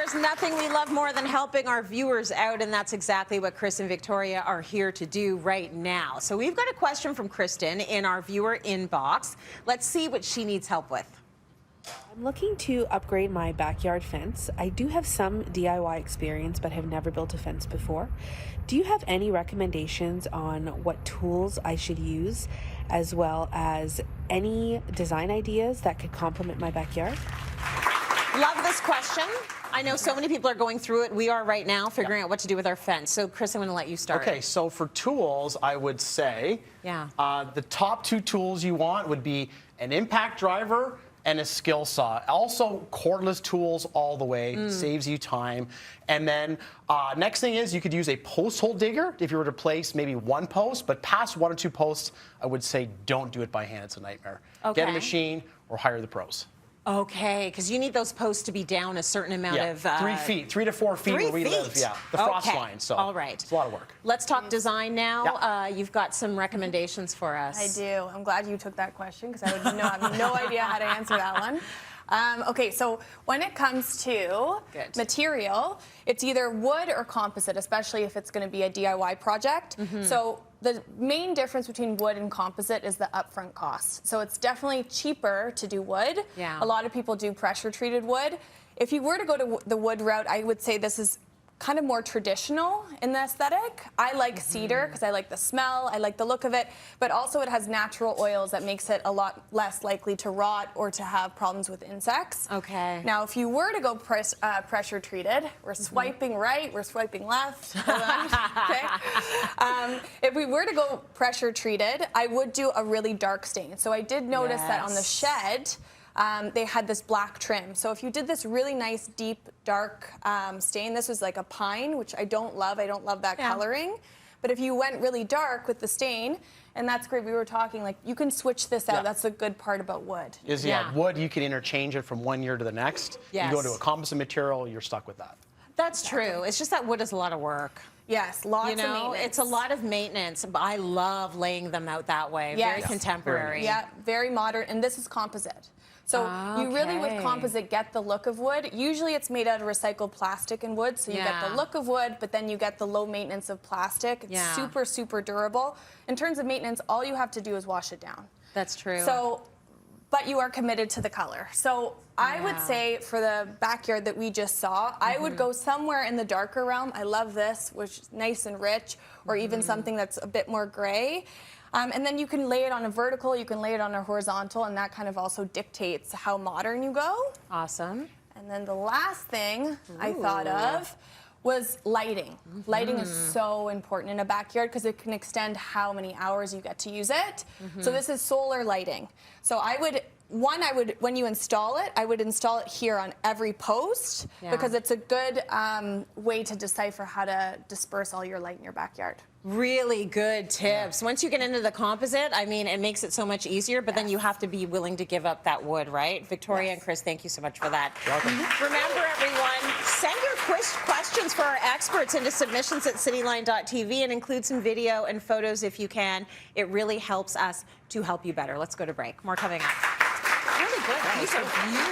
There's nothing we love more than helping our viewers out, and that's exactly what Chris and Victoria are here to do right now. So we've got a question from Kristen in our viewer inbox. Let's see what she needs help with. I'm looking to upgrade my backyard fence. I do have some DIY experience, but have never built a fence before. Do you have any recommendations on what tools I should use, as well as any design ideas that could complement my backyard? Love this question. I know so many people are going through it. We are right now figuring out what to do with our fence. So, Chris, I'm going to let you start. Okay, so for tools, I would say the top two tools you want would be an impact driver and a skill saw. Also, cordless tools all the way, saves you time. And then next thing is you could use a post hole digger if you were to place maybe one post, but past 1 or 2 posts, I would say don't do it by hand. It's a nightmare. Okay. Get a machine or hire the pros. Okay, because you need those posts to be down a certain amount of... 3 feet, 3 to 4 feet where we live. Yeah, the frost line. So all right. It's a lot of work. Let's talk design now. You've got some recommendations for us. I do. I'm glad you took that question because I would have no idea how to answer that one. Okay, so when it comes to material, it's either wood or composite, especially if it's going to be a DIY project. So the main difference between wood and composite is the upfront cost. So it's definitely cheaper to do wood. Yeah. A lot of people do pressure treated wood. If you were to go to the wood route, I would say this is kind of more traditional in the aesthetic. I like cedar because I like the smell, I like the look of it, but also it has natural oils that makes it a lot less likely to rot or to have problems with insects. Okay. Now, if you were to go pressure treated, we're swiping right, we're swiping left. Okay. If we were to go pressure treated, I would do a really dark stain. So I did notice that on the shed, they had this black trim. So if you did this really nice, deep, dark stain, this was like a pine, which I don't love. I don't love that coloring. But if you went really dark with the stain, and that's great, we were talking, like, you can switch this out. That's the good part about wood. Wood, you can interchange it from one year to the next. Yes. You go to a composite material, you're stuck with that. That's true. It's just that wood is a lot of work. Yes, lots of maintenance. It's a lot of maintenance, but I love laying them out that way. Very contemporary. Yeah, very modern, and this is composite. So you really, with composite, get the look of wood. Usually it's made out of recycled plastic and wood, so you get the look of wood, but then you get the low maintenance of plastic. It's super, super durable. In terms of maintenance, all you have to do is wash it down. That's true. So, but you are committed to the color. So I would say for the backyard that we just saw, I would go somewhere in the darker realm. I love this, which is nice and rich, or even something that's a bit more gray. And then you can lay it on a vertical, you can lay it on a horizontal, and that kind of also dictates how modern you go. Awesome. And then the last thing I thought of was lighting. Lighting is so important in a backyard because it can extend how many hours you get to use it. So this is solar lighting. So when you install it, I would install it here on every post because it's a good way to decipher how to disperse all your light in your backyard. Really good tips. Once you get into the composite, I mean, it makes it so much easier, but then you have to be willing to give up that wood, right? Victoria and Chris, thank you so much for that. Welcome. Remember, everyone, send your questions for our experts into submissions at cityline.tv and include some video and photos if you can. It really helps us to help you better. Let's go to break. More coming up. Really good. These are beautiful.